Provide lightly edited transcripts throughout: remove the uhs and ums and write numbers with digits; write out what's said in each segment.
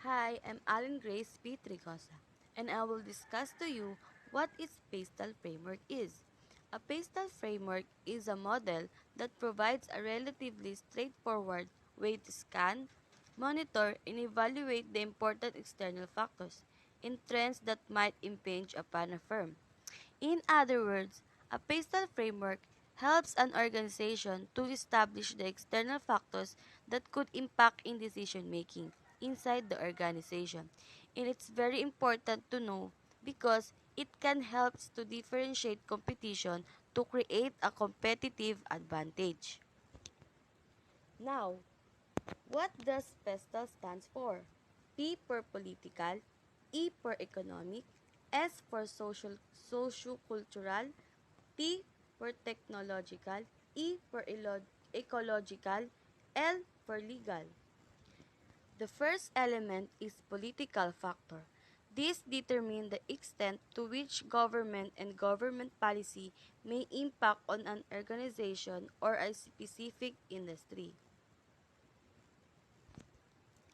Hi, I'm Alan Grace P. Tricosa, and I will discuss to you what its pastel framework is. A pastel framework is a model that provides a relatively straightforward way to scan, monitor, and evaluate the important external factors and trends that might impinge upon a firm. In other words, a pastel framework helps an organization to establish the external factors that could impact in decision making inside the organization. And it's very important to know because it can help to differentiate competition to create a competitive advantage. Now, what does PESTEL stands for? P for political, E for economic, S for socio-cultural, T for technological, E for ecological, L for legal. The first element is political factor. This determines the extent to which government and government policy may impact on an organization or a specific industry.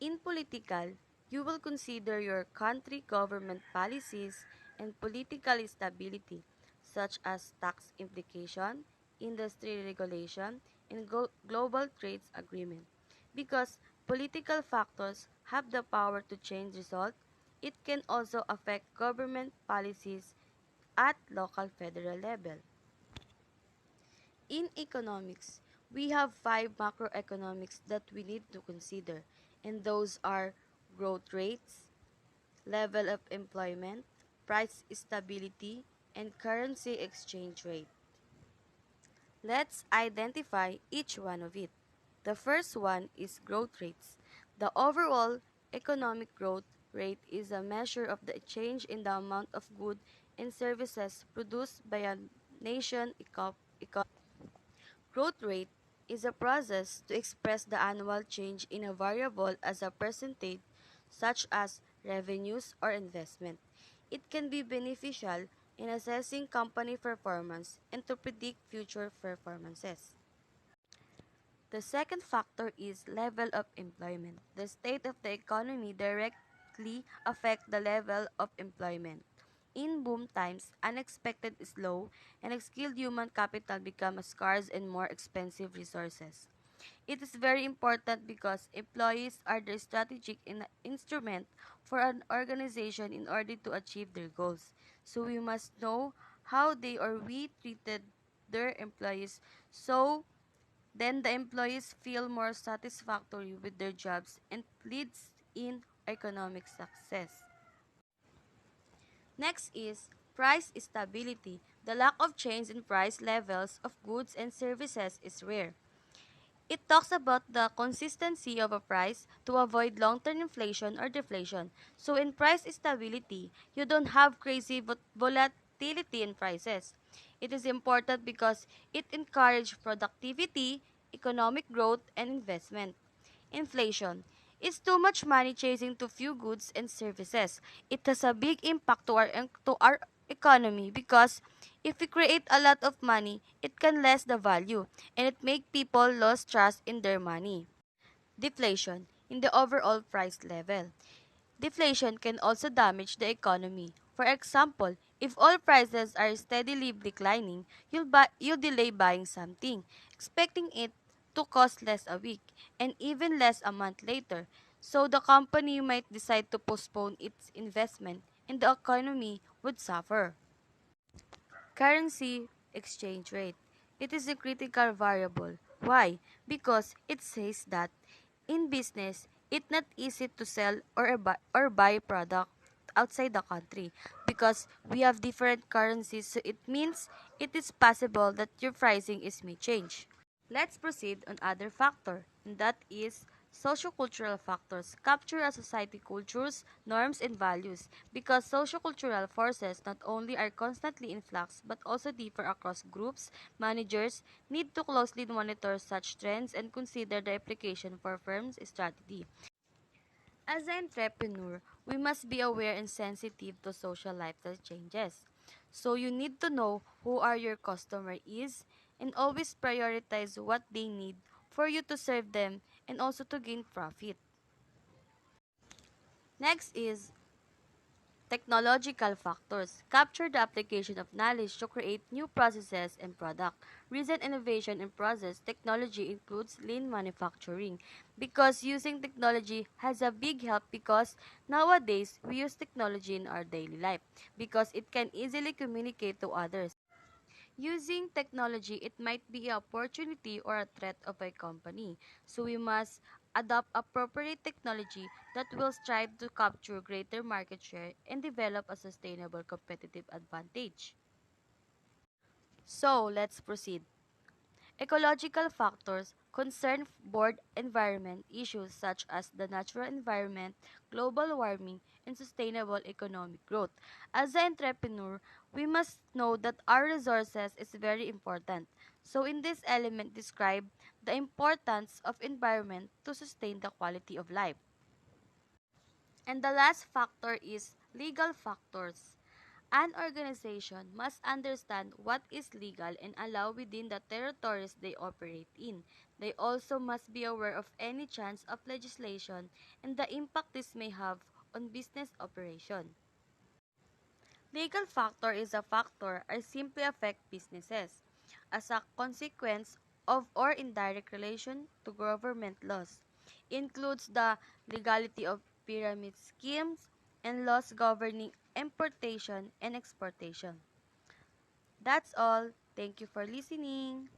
In political, you will consider your country government policies and political stability, such as tax implication, industry regulation, and global trade agreement. Because political factors have the power to change results, it can also affect government policies at local federal level. In economics, we have five macroeconomics that we need to consider, and those are growth rates, level of employment, price stability, and currency exchange rate. Let's identify each one of it. The first one is growth rates. The overall economic growth rate is a measure of the change in the amount of goods and services produced by a nation economy. Growth rate is a process to express the annual change in a variable as a percentage, such as revenues or investment. It can be beneficial in assessing company performance and to predict future performances. The second factor is level of employment. The state of the economy directly affects the level of employment. In boom times, unexpected is low, and skilled human capital become scarce and more expensive resources. It is very important because employees are the strategic instrument for an organization in order to achieve their goals. So we must know how they or we treated their employees so then the employees feel more satisfactory with their jobs and leads in economic success. Next is price stability. The lack of change in price levels of goods and services is rare. It talks about the consistency of a price to avoid long-term inflation or deflation. So in price stability, you don't have crazy volatility in prices. It is important because it encourages productivity, economic growth, and investment. Inflation is too much money chasing too few goods and services. It has a big impact to our economy because if we create a lot of money, it can less the value and it make people lose trust in their money. Deflation in the overall price level. Deflation can also damage the economy. For example, if oil prices are steadily declining, you'll delay buying something, expecting it to cost less a week and even less a month later. So the company might decide to postpone its investment and the economy would suffer. Currency exchange rate. It is a critical variable. Why? Because it says that in business, it's not easy to sell or buy product outside the country because we have different currencies, so it means it is possible that your pricing is may change. Let's proceed on other factor, and that is sociocultural factors capture a society cultures, norms, and values because sociocultural forces not only are constantly in flux but also differ across groups. Managers need to closely monitor such trends and consider the application for firms' strategy. As an entrepreneur, we must be aware and sensitive to social lifestyle changes. So you need to know who are your customer is and always prioritize what they need for you to serve them and also to gain profit. Next is technological factors. Capture the application of knowledge to create new processes and product. Recent innovation in process technology includes lean manufacturing because using technology has a big help because nowadays we use technology in our daily life because it can easily communicate to others. Using technology, it might be an opportunity or a threat of a company. So we must adopt appropriate technology that will strive to capture greater market share and develop a sustainable competitive advantage. So let's proceed. Ecological factors concern board environment issues such as the natural environment, global warming, and sustainable economic growth. As an entrepreneur, we must know that our resources is very important. So in this element describe the importance of environment to sustain the quality of life. And the last factor is legal factors. An organization must understand what is legal and allow within the territories they operate in. They also must be aware of any chance of legislation and the impact this may have on business operation. Legal factor is a factor or simply affect businesses as a consequence of or indirect relation to government laws. Includes the legality of pyramid schemes and laws governing importation and exportation. That's all. Thank you for listening.